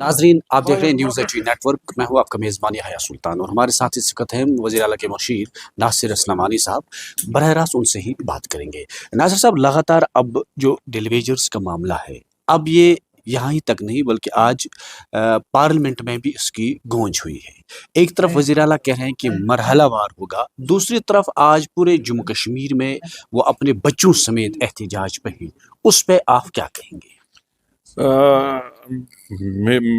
नाजरीन, आप देख रहे हैं न्यूज़ एच नेटवर्क। मैं हूं आपका मेज़बान याह्या सुल्तान और हमारे साथ इस वक्त हैं वज़ीर आला के मशीर नासिर असलमानी साहब। बरह रास्त उनसे ही बात करेंगे। नासिर साहब, लगातार अब जो डेलीवेजर्स का मामला है, अब ये यहाँ ही तक नहीं बल्कि आज पार्लियामेंट में भी इसकी गूंज हुई है। एक तरफ वज़ीर आला कह रहे हैं कि मरहलावार होगा, दूसरी तरफ आज पूरे जम्मू कश्मीर में वो अपने बच्चों समेत एहतजाज पे हैं। उस पर आप क्या कहेंगे?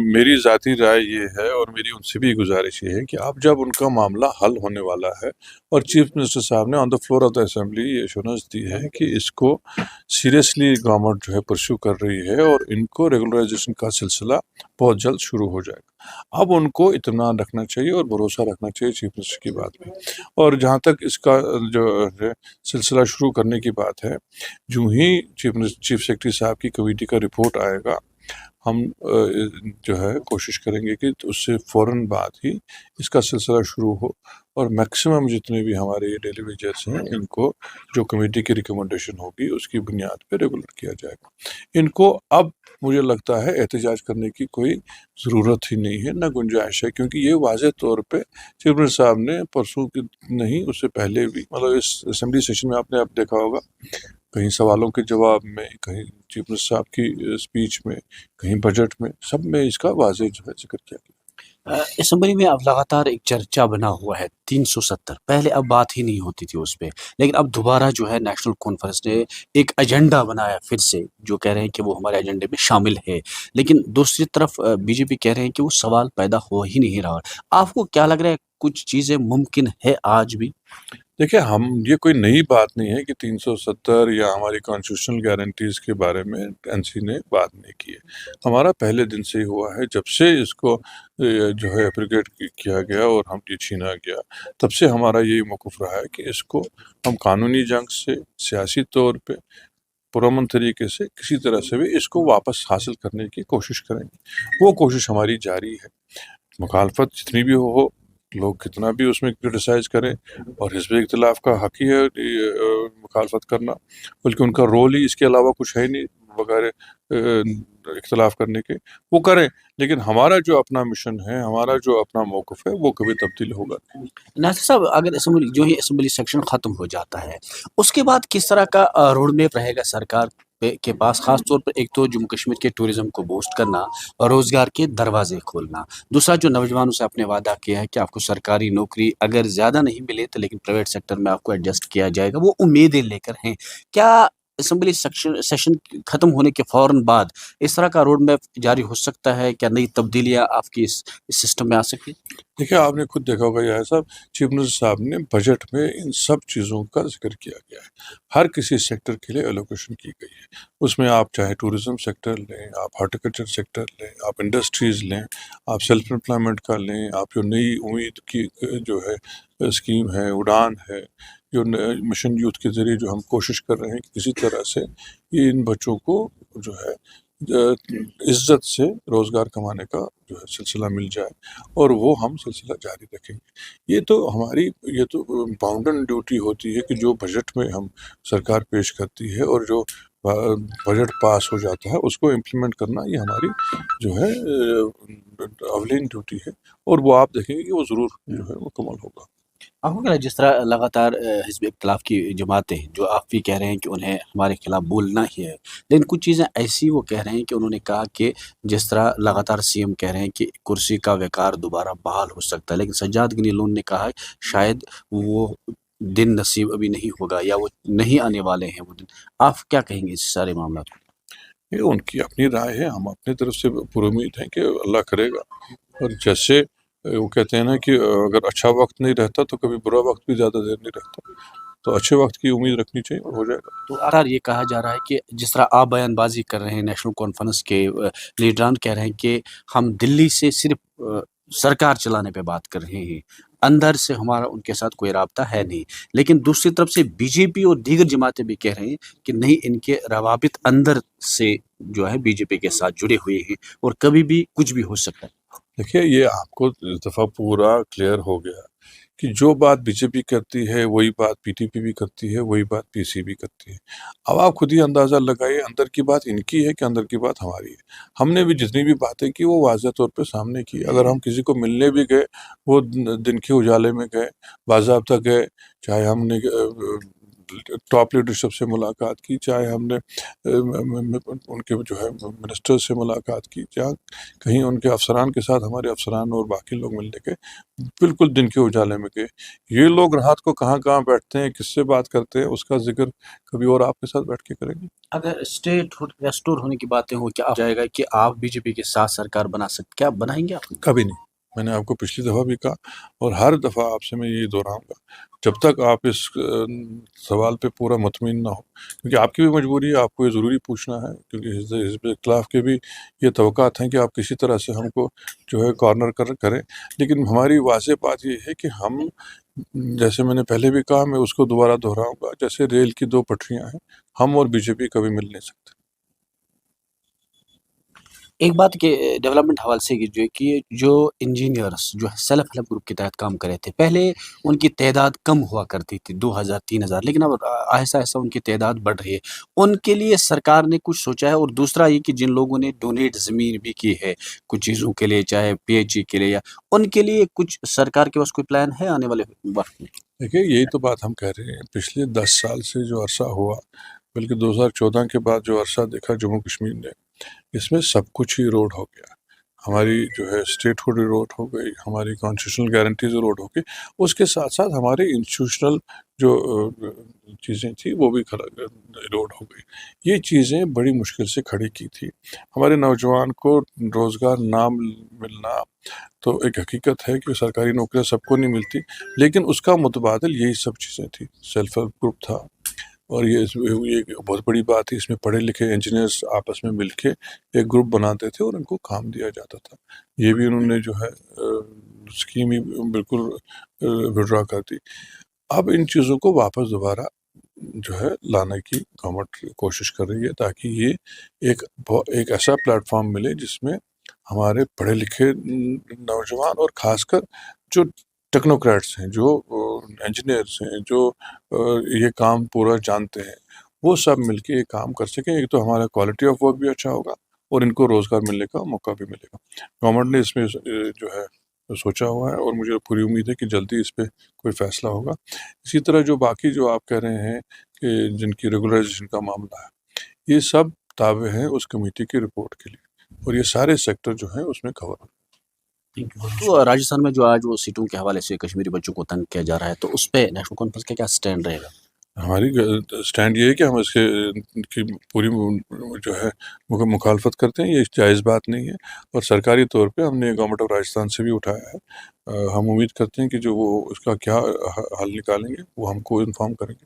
मेरी ज़ाती राय ये है और मेरी उनसे भी गुजारिश ये है कि अब जब उनका मामला हल होने वाला है और चीफ मिनिस्टर साहब ने on the floor of the assembly ये एश्योरेंस दी है कि इसको सीरियसली गवर्नमेंट जो है परस्यू कर रही है और इनको रेगुलराइजेशन का सिलसिला बहुत जल्द शुरू हो जाएगा। अब उनको इत्मीनान रखना चाहिए और भरोसा रखना चाहिए चीफ मिनिस्टर की बात में। और जहाँ तक इसका जो है सिलसिला शुरू करने की बात है, जो ही चीफ सेक्रेटरी साहब की कमेटी का रिपोर्ट आएगा, हम जो है कोशिश करेंगे कि उससे फ़ौरन बाद ही इसका सिलसिला शुरू हो और मैक्सिमम जितने भी हमारे ये डेलीवेजर्स हैं इनको जो कमेटी की रिकमेंडेशन होगी उसकी बुनियाद पे रेगुलर किया जाएगा। इनको अब मुझे लगता है एहतजाज करने की कोई ज़रूरत ही नहीं है, ना गुंजाइश है, क्योंकि ये वाज़ेह तौर पे चीफ मिनिस्टर साहब ने परसों की नहीं उससे पहले भी, मतलब इस असेंबली सेशन में आपने अब देखा होगा, कहीं सवालों के जवाब में, कहीं चीफ मिनिस्टर साहब की स्पीच में, कहीं बजट में, सब में इसका वाज़ेह जो है जिक्र किया गया। असम्बली में अब लगातार एक चर्चा बना हुआ है 370। पहले अब बात ही नहीं होती थी उस पे, लेकिन अब दोबारा जो है नेशनल कॉन्फ्रेंस ने एक एजेंडा बनाया फिर से, जो कह रहे हैं कि वो हमारे एजेंडे में शामिल है। लेकिन दूसरी तरफ बीजेपी कह रहे हैं कि वो सवाल पैदा हो ही नहीं रहा। आपको क्या लग रहा है, कुछ चीज़ें मुमकिन है आज भी? देखिए, हम ये कोई नई बात नहीं है कि 370 या हमारी कॉन्स्टिट्यूशनल गारंटीज़ के बारे में एनसी ने बात नहीं की है। हमारा पहले दिन से ही हुआ है, जब से इसको जो है एब्रोगेट किया गया और हम ये छीना गया, तब से हमारा यही मौक़िफ़ रहा है कि इसको हम कानूनी जंग से, सियासी तौर पे, पुरअमन तरीके से, किसी तरह से भी इसको वापस हासिल करने की कोशिश करेंगे। वो कोशिश हमारी जारी है। मुखालफत जितनी भी हो, लोग कितना भी उसमें क्रिटिसाइज़ करें, और हिज़्ब इख्तिलाफ का हक़ ही है मुखालफत करना, बल्कि उनका रोल ही इसके अलावा कुछ है ही नहीं बगैर इख्तिलाफ करने के, वो करें। लेकिन हमारा जो अपना मिशन है, हमारा जो अपना मौक़िफ़ है, वो कभी तब्दील होगा नहीं। नासिर साहब, अगर असेंबली जो ही असेंबली सेक्शन ख़त्म हो जाता है, उसके बाद किस तरह का रोड मैप रहेगा सरकार के पास? ख़ास तौर पर एक तो जम्मू कश्मीर के टूरिज़्म को बूस्ट करना और रोज़गार के दरवाजे खोलना, दूसरा जो नौजवानों से आपने वादा किया है कि आपको सरकारी नौकरी अगर ज़्यादा नहीं मिले तो लेकिन प्राइवेट सेक्टर में आपको एडजस्ट किया जाएगा, वो उम्मीदें लेकर हैं। क्या असेंबली सेशन ख़त्म होने के फ़ौरन बाद इस तरह का रोड मैप जारी हो सकता है? क्या नई तब्दीलियाँ आपकी इस सिस्टम में आ सकती हैं? देखिए, आपने खुद देखा होगा यार साहब, चीफ मिनिस्टर साहब ने बजट में इन सब चीज़ों का ज़िक्र किया गया है। हर किसी सेक्टर के लिए एलोकेशन की गई है। उसमें आप चाहे टूरिज़्म सेक्टर लें, आप हॉर्टिकल्चर सेक्टर लें, आप इंडस्ट्रीज़ लें, आप सेल्फ एम्प्लॉयमेंट का लें, आप जो नई उम्मीद की जो है स्कीम है, उड़ान है, जो मिशन यूथ के ज़रिए जो हम कोशिश कर रहे हैं कि किसी तरह से इन बच्चों को जो है इज़्ज़त से रोज़गार कमाने का जो है सिलसिला मिल जाए, और वो हम सिलसिला जारी रखेंगे। ये तो बाउंडन ड्यूटी होती है कि जो बजट में हम सरकार पेश करती है और जो बजट पास हो जाता है उसको इम्प्लीमेंट करना, ये हमारी जो है अवलीन ड्यूटी है, और वो आप देखेंगे कि वो ज़रूर जो है मुकम्मल होगा। आपको क्या, जिस तरह लगातार हिज़्ब इख्तिलाफ की जमातें जो आप भी कह रहे हैं कि उन्हें हमारे खिलाफ बोलना ही है, लेकिन कुछ चीज़ें ऐसी वो कह रहे हैं कि उन्होंने कहा कि जिस तरह लगातार सीएम कह रहे हैं कि कुर्सी का वक़ार दोबारा बहाल हो सकता है, लेकिन सज्जाद गनी लोन ने कहा शायद वो दिन नसीब अभी नहीं होगा या वो नहीं आने वाले हैं वो दिन। आप क्या कहेंगे इस सारे मामला को? ये उनकी अपनी राय है, हम अपनी तरफ से पुरुम्मीद हैं कि अल्लाह करेगा। और जैसे वो कहते हैं ना कि अगर अच्छा वक्त नहीं रहता तो कभी बुरा वक्त भी ज़्यादा देर नहीं रहता, तो अच्छे वक्त की उम्मीद रखनी चाहिए और हो जाएगा। तो आखिर ये कहा जा रहा है कि जिस तरह आप बयानबाजी कर रहे हैं, नेशनल कॉन्फ्रेंस के लीडरान कह रहे हैं कि हम दिल्ली से सिर्फ सरकार चलाने पे बात कर रहे हैं, अंदर से हमारा उनके साथ कोई राब्ता है नहीं। लेकिन दूसरी तरफ से बीजेपी और दीगर जमातें भी कह रहे हैं कि नहीं, इनके रवाबित अंदर से जो है बीजेपी के साथ जुड़े हुए हैं और कभी भी कुछ भी हो सकता है। देखिए, ये आपको इस दफ़ा पूरा क्लियर हो गया کہ جو بات بی جے پی کرتی ہے وہی بات پی ٹی پی بھی کرتی ہے، وہی بات پی سی بھی کرتی ہے۔ اب آپ خود ہی اندازہ لگائیے اندر کی بات ان کی ہے کہ اندر کی بات ہماری ہے۔ ہم نے بھی جتنی بھی باتیں کی وہ واضح طور پہ سامنے کی۔ اگر ہم کسی کو ملنے بھی گئے، وہ دن کے اجالے میں گئے، باضابطہ گئے، چاہے ہم نے ٹاپ لیڈرشپ سے ملاقات کی، چاہے ہم نے ان کے جو ہے منسٹر سے ملاقات کی، چاہے کہیں ان کے افسران کے ساتھ ہمارے افسران اور باقی لوگ ملنے گئے، بالکل دن کے اجالے میں گئے۔ یہ لوگ رات کو کہاں کہاں بیٹھتے ہیں، کس سے بات کرتے ہیں، اس کا ذکر کبھی اور آپ کے ساتھ بیٹھ کے کریں گے۔ اگر اسٹیٹ ریسٹور ہونے کی باتیں ہو، کیا جائے گا کہ آپ بی جے پی کے ساتھ سرکار بنا سکتے، کیا بنائیں گے آپ؟ کبھی نہیں۔ میں نے آپ کو پچھلی دفعہ بھی کہا اور ہر دفعہ آپ سے میں یہی دہراؤں گا، جب تک آپ اس سوال پہ پورا مطمئن نہ ہو، کیونکہ آپ کی بھی مجبوری ہے، آپ کو یہ ضروری پوچھنا ہے، کیونکہ حزب اختلاف کے بھی یہ توقعات ہیں کہ آپ کسی طرح سے ہم کو جو ہے کارنر کریں، لیکن ہماری واضح بات یہ ہے کہ ہم، جیسے میں نے پہلے بھی کہا، میں اس کو دوبارہ دہراؤں گا، جیسے ریل کی دو پٹریاں ہیں، ہم اور بی جے پی کبھی مل نہیں سکتے۔ ایک بات کہ ڈیولپمنٹ حوالے سے جو انجینئرس جو سیلف ہیلپ گروپ کے تحت کام کر رہے تھے، پہلے ان کی تعداد کم ہوا کرتی تھی، 2000-3000، لیکن اب آہستہ آہستہ ان کی تعداد بڑھ رہی ہے۔ ان کے لیے سرکار نے کچھ سوچا ہے؟ اور دوسرا یہ کہ جن لوگوں نے ڈونیٹ زمین بھی کی ہے کچھ چیزوں کے لیے، چاہے پی ایچ ای کے لیے، یا ان کے لیے کچھ سرکار کے پاس کوئی پلان ہے آنے والے وقت میں؟ دیکھیے، یہی تو بات ہم کہہ رہے ہیں، پچھلے 10 سال سے جو عرصہ ہوا، بلکہ 2014 کے بعد جو عرصہ دیکھا جموں کشمیر نے، اس میں سب کچھ ہی روڈ ہو گیا۔ ہماری جو ہے اسٹیٹ ہوڈ روڈ ہو گئی، ہماری کانسٹیٹیوشنل گارنٹیز روڈ ہو گئی، اس کے ساتھ ساتھ ہمارے انسٹیٹیوشنل جو چیزیں تھیں وہ بھی روڈ ہو گئی۔ یہ چیزیں بڑی مشکل سے کھڑی کی تھی۔ ہمارے نوجوان کو روزگار نہ ملنا تو ایک حقیقت ہے کہ سرکاری نوکریاں سب کو نہیں ملتی، لیکن اس کا متبادل یہی سب چیزیں تھیں۔ سیلف ہیلپ گروپ تھا، اور یہ بہت بڑی بات ہے، اس میں پڑھے لکھے انجینئرز آپس میں مل کے ایک گروپ بناتے تھے اور ان کو کام دیا جاتا تھا۔ یہ بھی انہوں نے جو ہے اسکیم ہی بالکل وڈرا کر دی۔ اب ان چیزوں کو واپس دوبارہ جو ہے لانے کی گورنمنٹ کوشش کر رہی ہے، تاکہ یہ ایک ایسا پلیٹ فارم ملے جس میں ہمارے پڑھے لکھے نوجوان اور خاص کر جو ٹیکنوکریٹس ہیں، جو انجینئرس ہیں، جو یہ کام پورا جانتے ہیں، وہ سب مل کے یہ کام کر سکیں۔ ایک تو ہمارا کوالٹی آف ورک بھی اچھا ہوگا اور ان کو روزگار ملنے کا موقع بھی ملے گا۔ گورنمنٹ نے اس میں جو ہے سوچا ہوا ہے، اور مجھے پوری امید ہے کہ جلدی اس پہ کوئی فیصلہ ہوگا۔ اسی طرح جو باقی جو آپ کہہ رہے ہیں کہ جن کی ریگولرائزیشن کا معاملہ ہے، یہ سب تابع ہیں اس کمیٹی کی رپورٹ کے لیے، اور یہ سارے سیکٹر جو ہیں اس میں کور ہوں۔ تو راجستھان میں جو آج وہ سیٹوں کے حوالے سے کشمیری بچوں کو تنگ کیا جا رہا ہے، تو اس پہ نیشنل کانفرنس کا کیا سٹینڈ رہے گا؟ ہماری سٹینڈ یہ ہے کہ ہم اس کی پوری جو ہے مخالفت کرتے ہیں، یہ جائز بات نہیں ہے، اور سرکاری طور پہ ہم نے گورنمنٹ آف راجستھان سے بھی اٹھایا ہے۔ ہم امید کرتے ہیں کہ جو وہ اس کا کیا حل نکالیں گے وہ ہم کو انفارم کریں گے۔